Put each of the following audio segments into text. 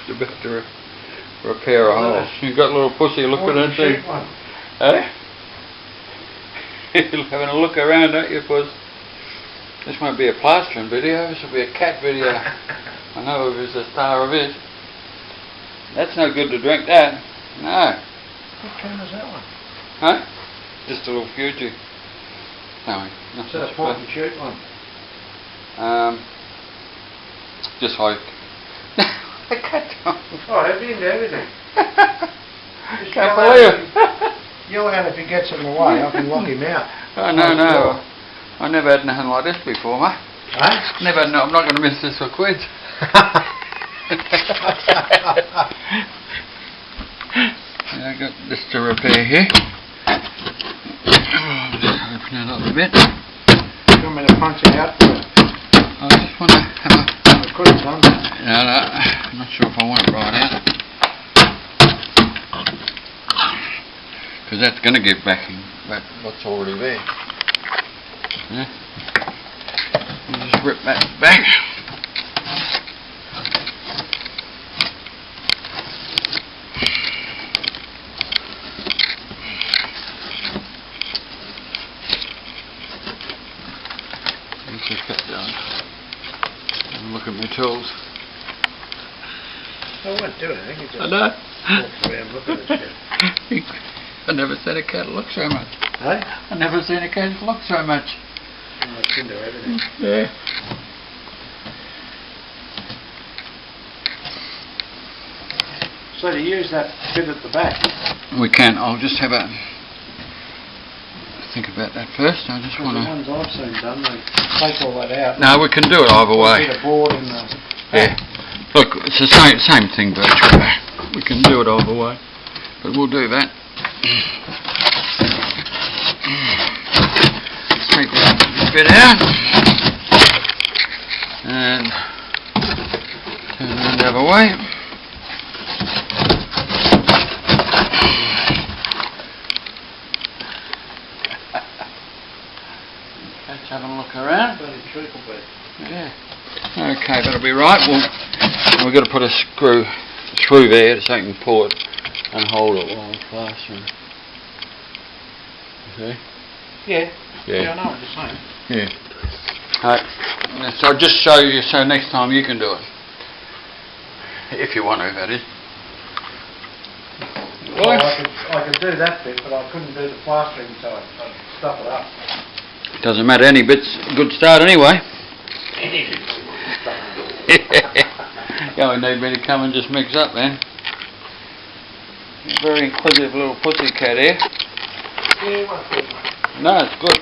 about to repair a hole. You've got a little pussy look at that thing. Eh? You're having a look around, don't you, Puss? This won't be a plastering video, this will be a cat video. I know if it's a star of it. That's no good to drink that. No. What kind was that one? Huh? Just a little Fuji. No, Is that a point and shoot one? Just like I cut down. Oh, have you into everything? Can't believe it. Yell out if he gets in the way, I can lock him out. Oh no. I never had nothing like this before, mate. Huh? Never, no, I'm not going to miss this for quids. I got this to repair here. I'll just open it up a bit. You want me to punch it out for you? I just want to have a... I could have done that. No, I'm not sure if I want it right out. Because that's going to give back what's already there. Yeah. I'll just rip that back. Let's just get down and look at my tools. I won't do anything, you just I know. walk around looking at shit. I've never seen a cat look so much. Hey? I've never seen a cat look so much. Oh, it's into everything. Yeah. So to use that bit at the back? We can. I'll just have a think about that first. I just want The to... ones I've seen done, they take all that out. No, we can do it either way. Put a board in the Yeah. Look, it's the same thing virtually. We can do it either way. But we'll do that. Take that bit out. And turn around the other way. Let's have a look around. Yeah. Okay, that'll be right. Well, we've got to put a screw through there so you can pull it and hold it while it's plastering. Okay? Yeah. Yeah. Yeah, I know what you're saying. Yeah. Alright. So I'll just show you so next time you can do it. If you want to, that is. Well, I could do that bit, but I couldn't do the plastering, so I'd stuff it up. Doesn't matter, any bit's a good start anyway. You only need me to come and just mix up then. Very inquisitive little pussy cat here. Yeah, what's good? No, it's good.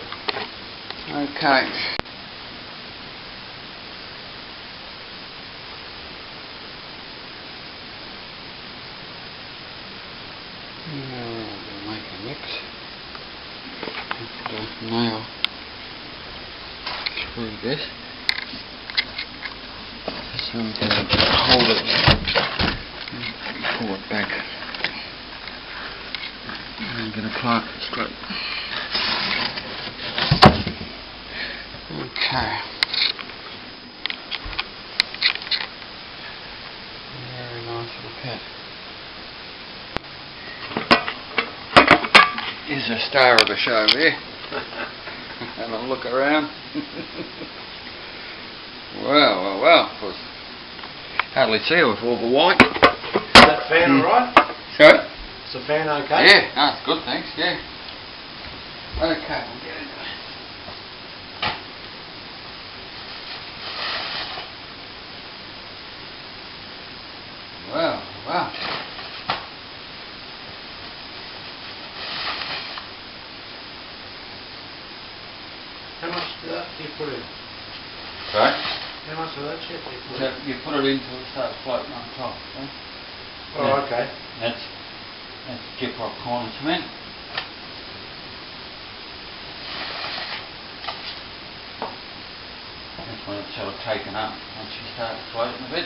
Okay. We'll make a mix. Put a nail through this. So we can hold it and pull it back and get a plug straight. Okay. Very nice little cat. Here's a star of a show there. Have a look around. Well. Hardly see her with all the white. Is that fan alright? Sorry? Is the fan okay? Yeah, no, it's good, thanks, yeah. Okay, we'll get into it. Wow. How much do you put in? Sorry? How much of that shit do you put So in? you put it in till it starts floating on top. Eh? Oh, Yeah. okay. That's gyprock corner cement. That's when it's sort of taken up once you start floating a bit.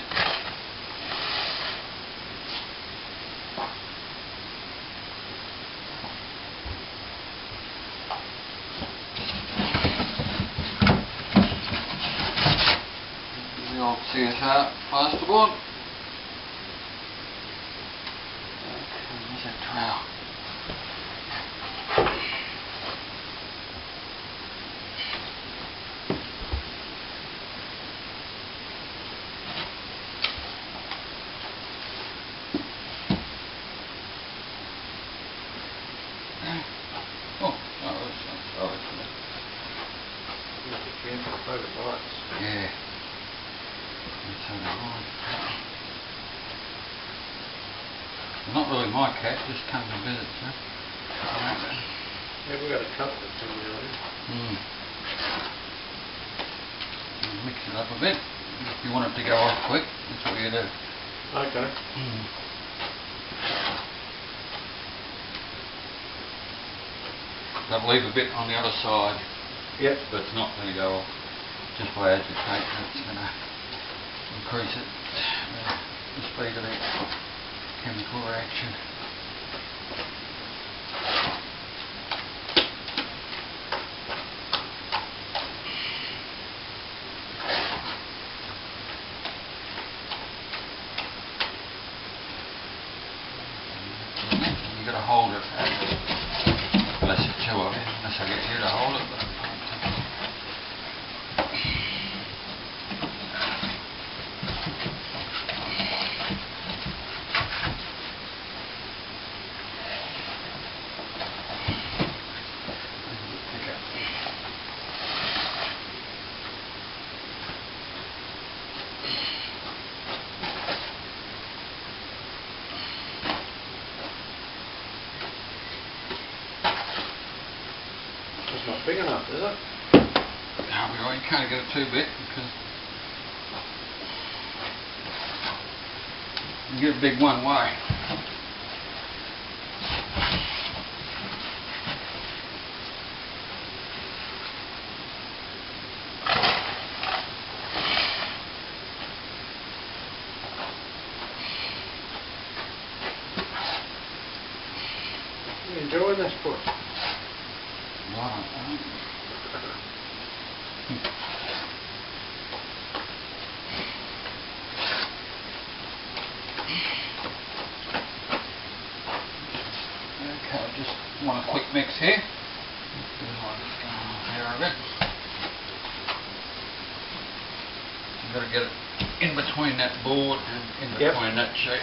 The old CSR plasterboard. Yeah, favourite lights. Yeah. So do I. Not really my cat, just comes and visits, huh? Yeah, we've got a couple of them now. Mix it up a bit. If you want it to go off quick, that's what you do. Okay. But leave a bit on the other side. Yep. But it's not going to go off. Just by agitating, it's going to increase it, the speed of the chemical reaction. You've got to hold it, unless it's too heavy, unless I get you to hold it. It's not big enough, is it? No, you can't get it too big because you get it big one way. You enjoying this push? Right. Okay, I just want a quick mix here. Here a bit. You've got to get it in between that board and in between that sheet.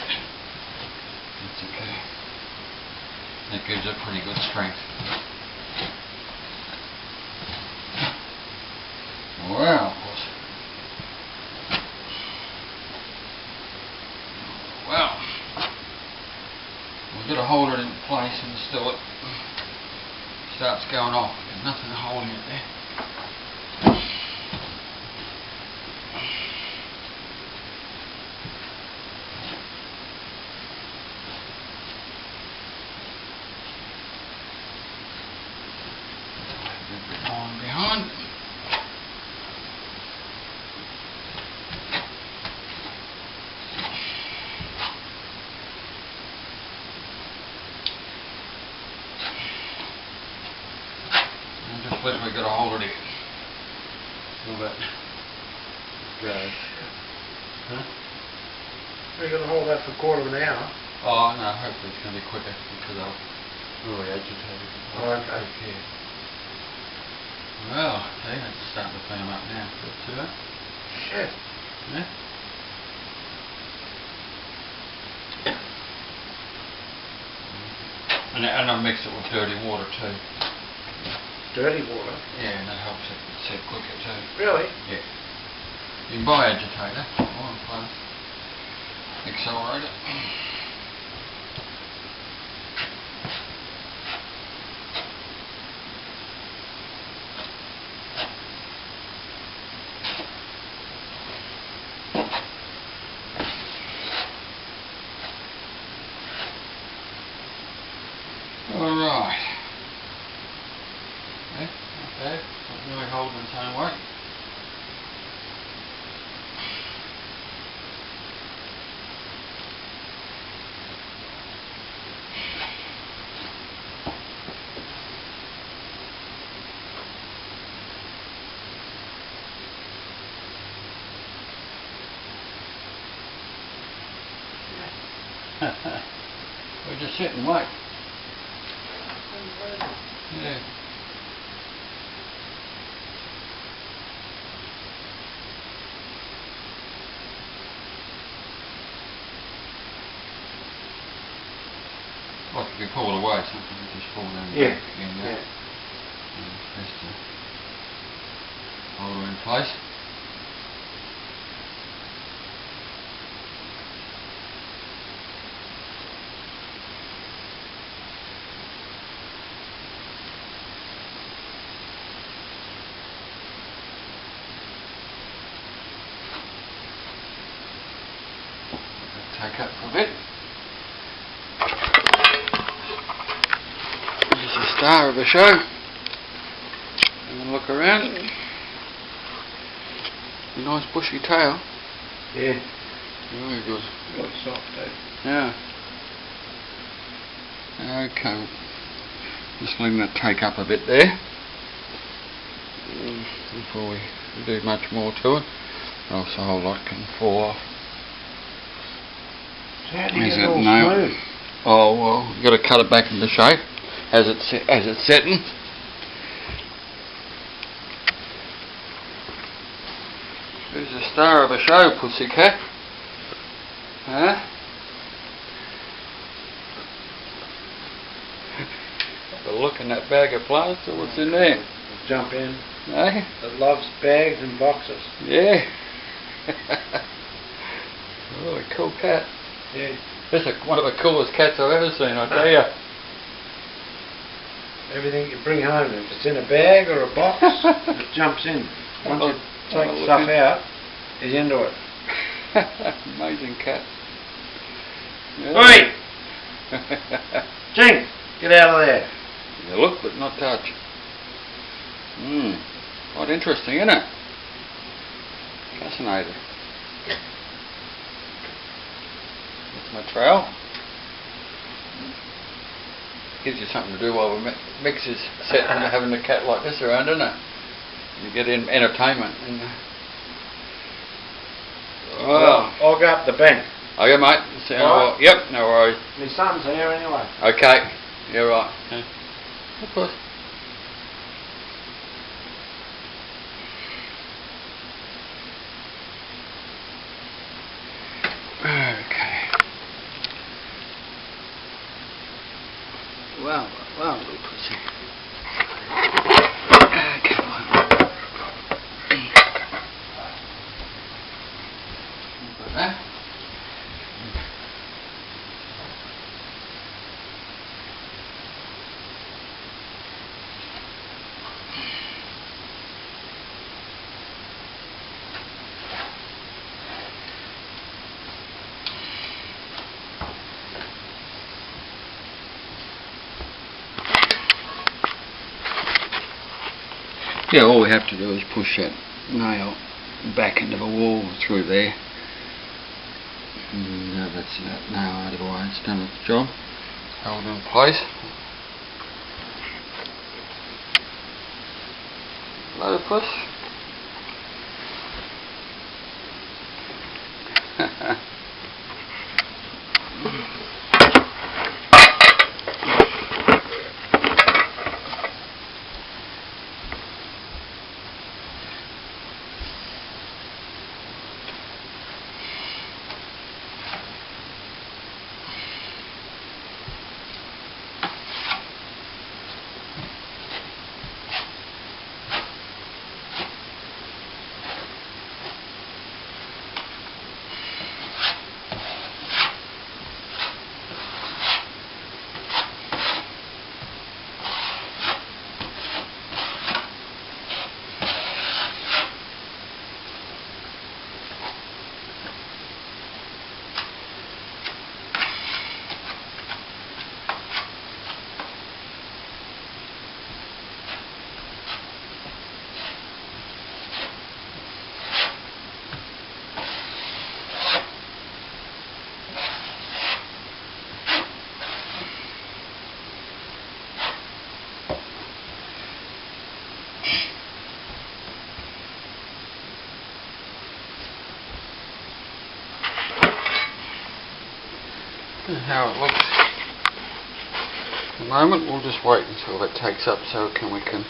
That's okay. That gives it pretty good strength. Wow. Well, we've got to hold it in place and still it starts going off. There's nothing holding it there. A bit on behind. But we've got to hold it in. All that goes. Huh? We're going to hold that for a quarter of an hour. Oh no, hopefully it's going to be quicker because I'll really agitated. Oh, okay. Yeah. Well, okay, that's starting to firm up now. See that? Shit. Yeah? And I'll mix it with dirty water too. Dirty water? Yeah, and that helps it set quicker too. Really? Yeah. You can buy agitator or accelerator. Alright. Okay, okay. Not really holding its own weight. We just sit and wait. Yeah. Like if you pull it away, something will just fall down. Yeah. Again, Yeah. Best to hold in place. Take up for a bit. There's the star of the show. And look around. A nice bushy tail. Yeah. Very good. Got soft, eh? Yeah. Okay. Just letting that take up a bit there. Before we do much more to it. Else the whole lot can fall off. So how do you Is get it it all now? smooth? Oh well, you've got to cut it back into shape as it's setting. Who's the star of the show, pussycat? Huh? Have a look in that bag of plaster. What's in there? Jump in. Eh? It loves bags and boxes. Yeah. Oh, a cool cat. Yeah. That's one of the coolest cats I've ever seen, I tell you. Everything you bring home, if it's in a bag or a box, it jumps in. Once you take stuff out, he's into it. Amazing cat. Oi! Jing! Get out of there. You look but not touch. Quite interesting, isn't it? Fascinating. That's my trowel. Gives you something to do while the mix is set and having a cat like this around, doesn't it? You get in entertainment. Well, I'll go up the bank. Okay, mate. So, Right. Yep, no worries. My son's here anyway. Okay. You're right. Okay. Of course. Okay. Wow, little pussy. Come on. Like that. Yeah, all we have to do is push that nail back into the wall through there. And now that's that nail out of the way, it's done its job. Held in place. Hello, puss. This is how it looks. At the moment we'll just wait until it takes up so we can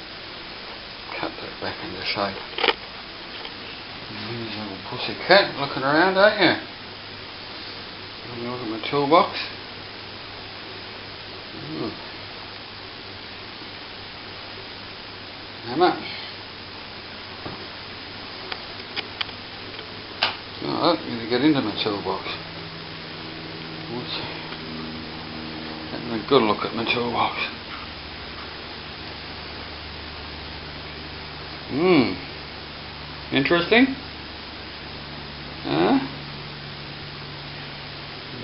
cut that back into shape. Here's a little pussy cat looking around, aren't you? Having a look at my toolbox. Hammer. get into my toolbox. What's having a good look at my toolbox. Interesting.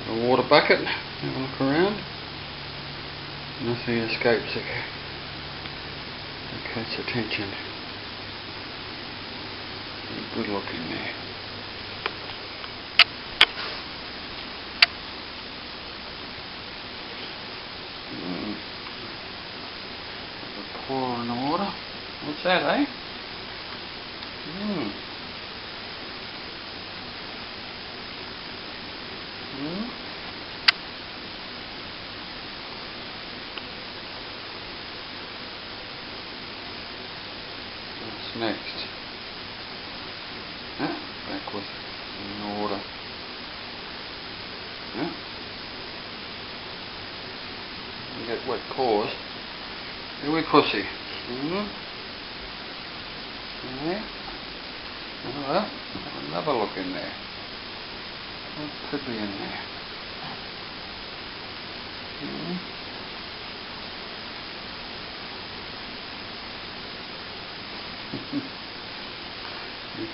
A water bucket. Have a look around. Nothing escapes the cat's attention. A good look in there. Pour in the water. What's that, eh? What's next? Back with in the water. You get wet paws. You wee pussy. Yeah. Well, have another look in there. What could be in there?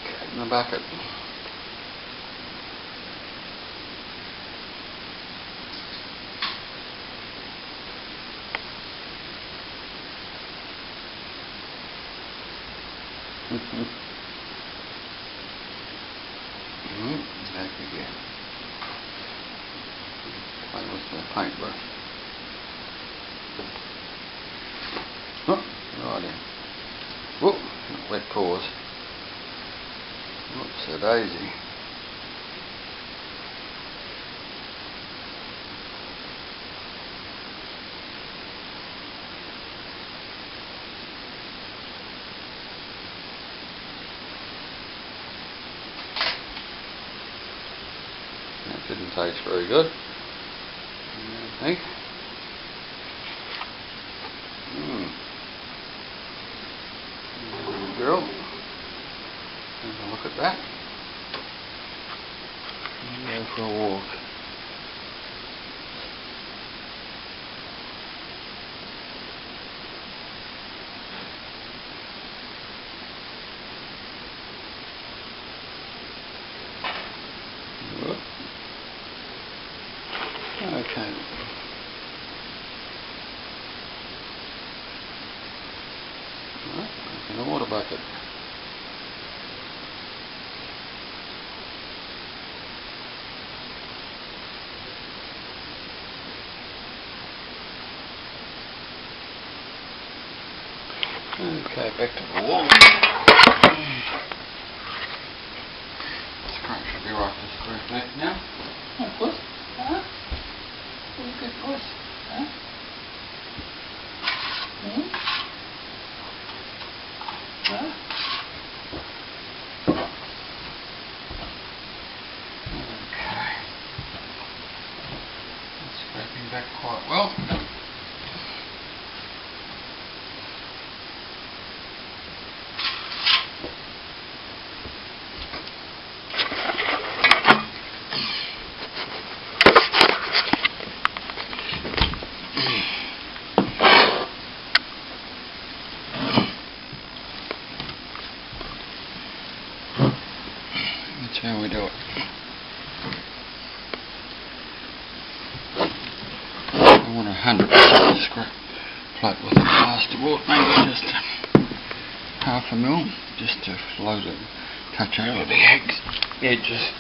Cat in the bucket. Back again. Play with the paintbrush. Oh, right in. Whoop, wet paws. Whoops, a daisy. That didn't taste very good, I think. Good girl. Have a look at that. And go for a walk. Okay. Right, back in the water bucket. Okay, back to the wall. Scratch should be right to square back now. Oh, puss. Huh? Who's a good puss? Huh? Huh? Okay. That's scraping back quite well. That's how we do it. I want 100% scrap plate with a plasterboard, maybe just half a mil, just to float it, touch over the edges.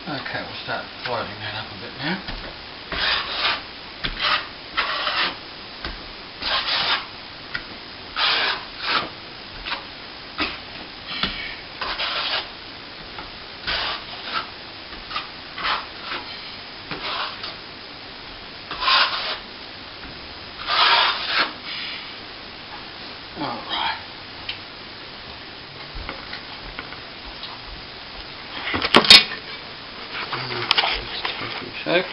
Okay, we'll start floating that up a bit now. Alright. Shape.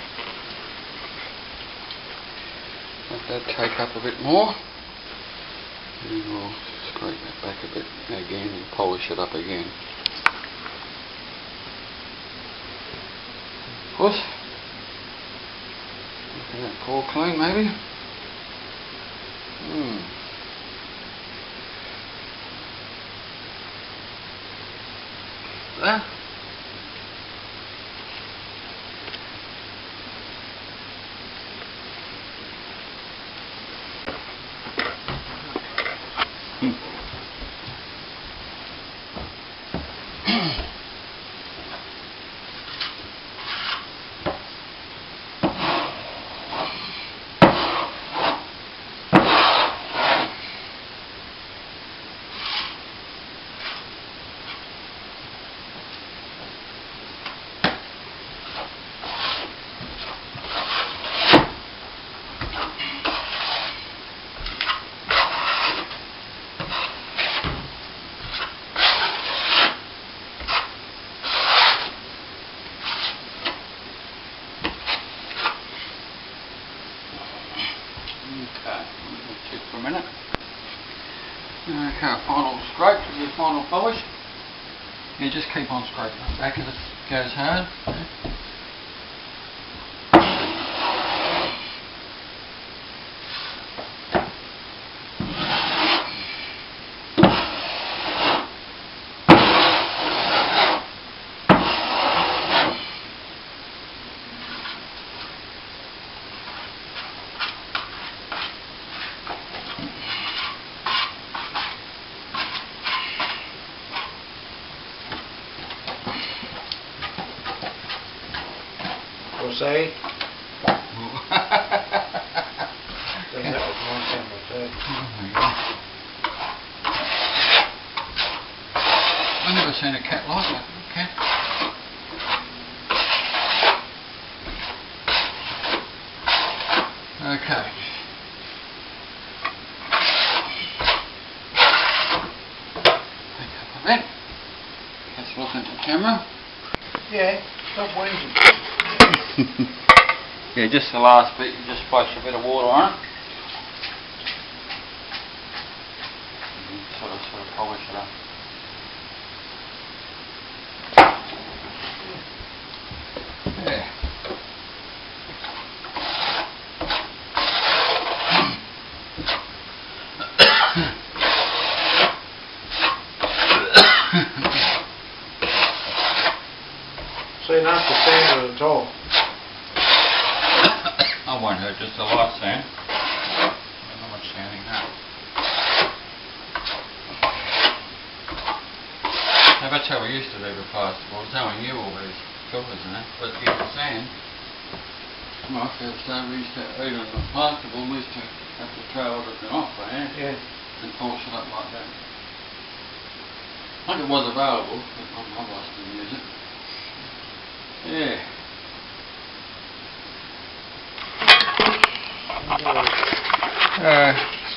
Let that take up a bit more. And we'll scrape that back a bit again and polish it up again. Push. Get that core clean maybe. There. Okay, we'll check for a minute. Okay, final scrape with your final polish. Yeah, just keep on scraping the back of it goes hard. We'll say. That was my camera too. I've never seen a cat like that. Cat. Okay. Pick up a bit. Let's look into the camera. Yeah, stop whinging. Yeah, just the last bit, you just splash a bit of water on it. And sort of polish it up. Yeah. See, not the sand at all. I won't hurt, just a light sand. Not much sanding that. Now that's how we used to do the plasterboard. It's only new all these colours and that. But to get the sand, when I first started, we used to, even the plasterboard, we used to have to throw everything off by hand. Yeah. And polish it up like that. I think it was available, but I lost to use it. Yeah.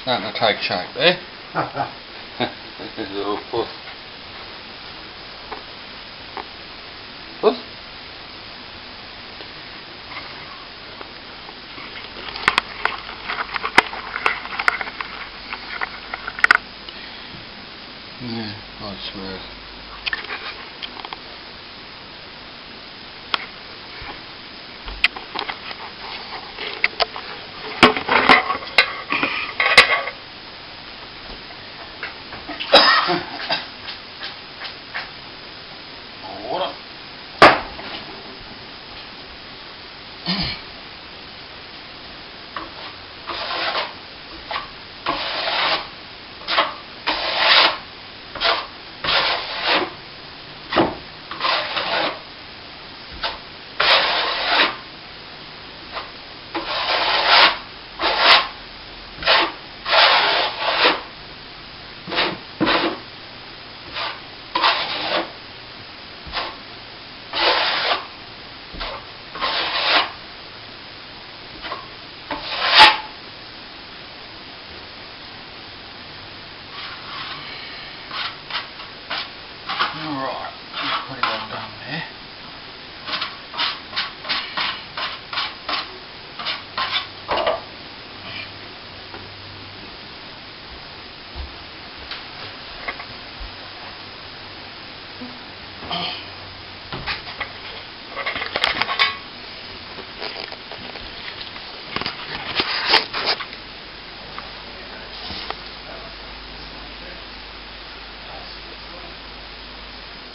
Starting to take shape there. There's a little puss. Puss? Yeah, quite smooth. Right.